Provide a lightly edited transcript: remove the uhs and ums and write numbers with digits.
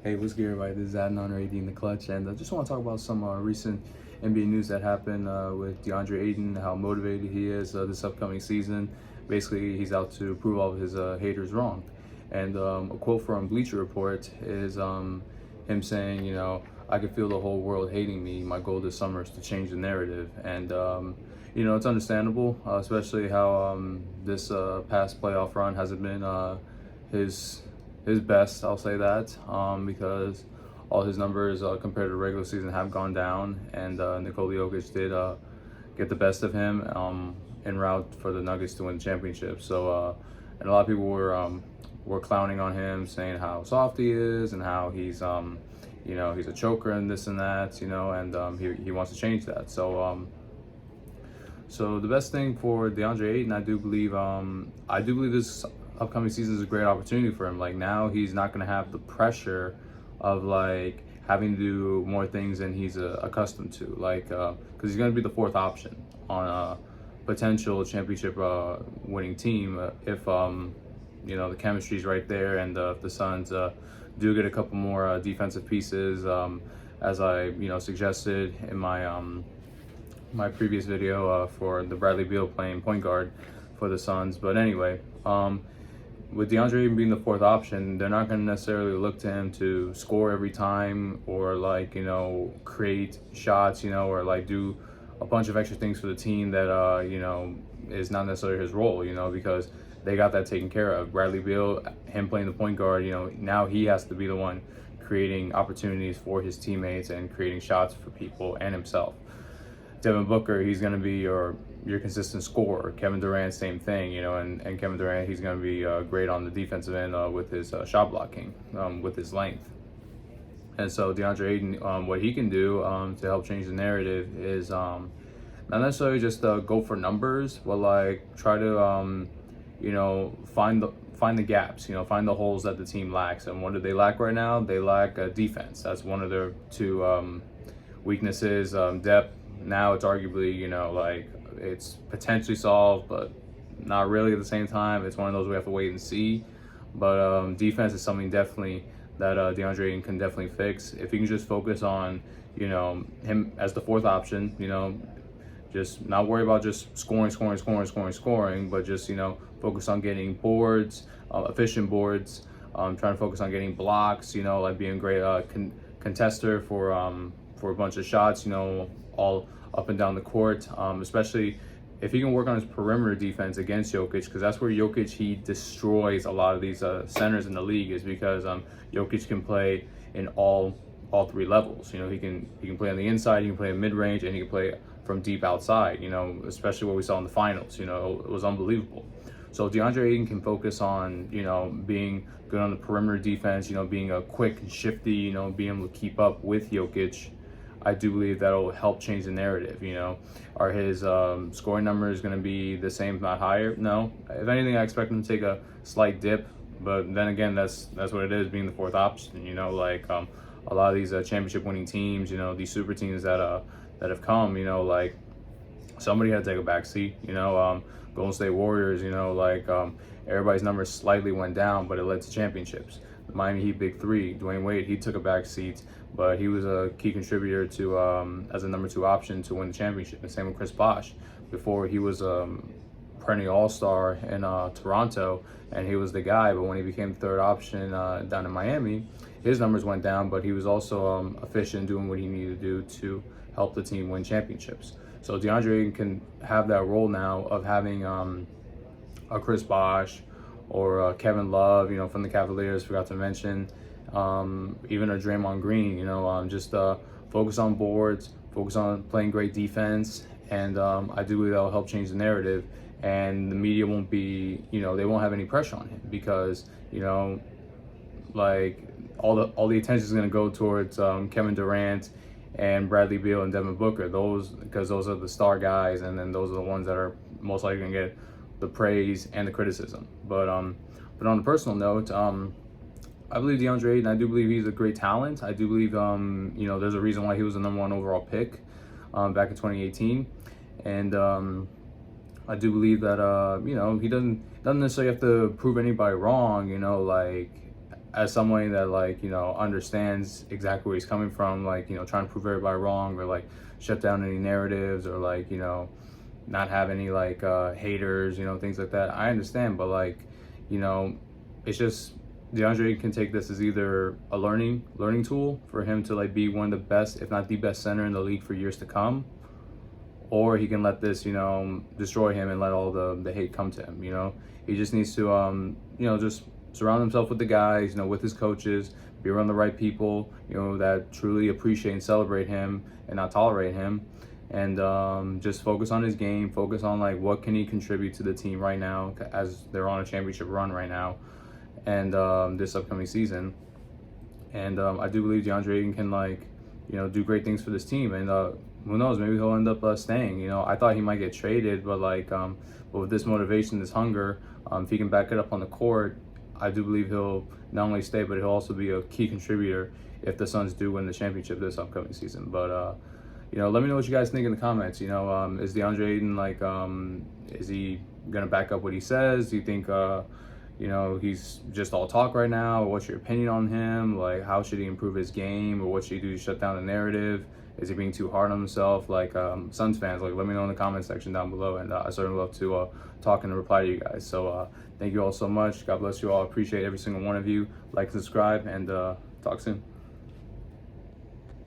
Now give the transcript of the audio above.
Hey, what's good, everybody? This is Deandre Ayton in the clutch, and I just want to talk about some recent NBA news that happened with Deandre Ayton, how motivated he is this upcoming season. Basically, he's out to prove all of his haters wrong. And a quote from Bleacher Report is him saying, I can feel the whole world hating me. My goal this summer is to change the narrative. And, it's understandable, especially how this past playoff run hasn't been his his best, I'll say that, because all his numbers compared to the regular season have gone down, and Nikola Jokic did get the best of him en route for the Nuggets to win the championship. So, and a lot of people were clowning on him, saying how soft he is and how he's a choker and this and that, and he wants to change that. So the best thing for Deandre Ayton, I do believe this upcoming season is a great opportunity for him. Like, now he's not going to have the pressure of like having to do more things than he's accustomed to. Like, because he's going to be the fourth option on a potential championship winning team if the chemistry's right there, and if the Suns do get a couple more defensive pieces, as I suggested in my previous video for the Bradley Beal playing point guard for the Suns. But anyway, with Deandre Ayton being the fourth option, they're not going to necessarily look to him to score every time or create shots, or like do a bunch of extra things for the team that is not necessarily his role, because they got that taken care of. Bradley Beal, him playing the point guard, now he has to be the one creating opportunities for his teammates and creating shots for people and himself. Devin Booker, he's going to be your consistent scorer. Kevin Durant, same thing, and Kevin Durant, he's going to be great on the defensive end with his shot blocking, with his length. And so Deandre Ayton, what he can do to help change the narrative is not necessarily just go for numbers, but like try to find the gaps, find the holes that the team lacks. And what do they lack right now? They lack defense. That's one of their two weaknesses. Depth. Now it's arguably, it's potentially solved, but not really at the same time. It's one of those we have to wait and see. But defense is something definitely that Deandre Ayton can definitely fix. If he can just focus on, him as the fourth option, just not worry about just scoring, but just, focus on getting boards, efficient boards, trying to focus on getting blocks, like being a great contester for a bunch of shots, all up and down the court, especially if he can work on his perimeter defense against Jokic, because that's where Jokic, he destroys a lot of these centers in the league, is because Jokic can play in all three levels. He can play on the inside, he can play in mid-range, and he can play from deep outside, especially what we saw in the finals. It was unbelievable. So Deandre Ayton can focus on, being good on the perimeter defense, being a quick and shifty, being able to keep up with Jokic. I do believe that'll help change the narrative. Are his scoring numbers going to be the same, if not higher? No. If anything, I expect him to take a slight dip. But then again, that's what it is, being the fourth option. A lot of these championship-winning teams, these super teams that have come, somebody had to take a back seat. Golden State Warriors, everybody's numbers slightly went down, but it led to championships. The Miami Heat Big Three, Dwayne Wade, he took a back seat, but he was a key contributor to as a number two option to win the championship. And same with Chris Bosh. Before, he was perennial all-star in Toronto, and he was the guy. But when he became the third option down in Miami, his numbers went down, but he was also efficient doing what he needed to do to help the team win championships. So Deandre Ayton can have that role now of having a Chris Bosh or Kevin Love, from the Cavaliers, forgot to mention, even a Draymond Green, just focus on boards, focus on playing great defense, and I do believe that will help change the narrative, and the media won't be, they won't have any pressure on him, because, like all the attention is going to go towards Kevin Durant and Bradley Beal and Devin Booker, because those are the star guys, and then those are the ones that are most likely going to get the praise and the criticism. But on a personal note, I believe Deandre Ayton, I do believe he's a great talent. I do believe there's a reason why he was the number 1 overall pick back in 2018, and I do believe that he doesn't necessarily have to prove anybody wrong. as someone that like, you know, understands exactly where he's coming from, like, you know, trying to prove everybody wrong, or like shut down any narratives, or like, you know, not have any like haters, you know, things like that. I understand, but like, you know, it's just DeAndre can take this as either a learning tool for him to like be one of the best, if not the best center in the league for years to come, or he can let this, you know, destroy him and let all the hate come to him. You know, he just needs to you know, just surround himself with the guys, you know, with his coaches, be around the right people, you know, that truly appreciate and celebrate him and not tolerate him, and just focus on his game, focus on like what can he contribute to the team right now, as they're on a championship run right now, and this upcoming season. And I do believe DeAndre Ayton can, like, you know, do great things for this team, and who knows, maybe he'll end up staying. You know, I thought he might get traded, but like but with this motivation, this hunger, if he can back it up on the court, I do believe he'll not only stay, but he'll also be a key contributor if the Suns do win the championship this upcoming season. But you know, let me know what you guys think in the comments. You know, is DeAndre Ayton like is he gonna back up what he says? Do you think you know, he's just all talk right now? Or what's your opinion on him? Like, how should he improve his game, or what should he do to shut down the narrative? Is he being too hard on himself? Like, Suns fans, like, let me know in the comment section down below, and I certainly love to talk and reply to you guys. So thank you all so much. God bless you all. I appreciate every single one of you. Like, subscribe, and talk soon.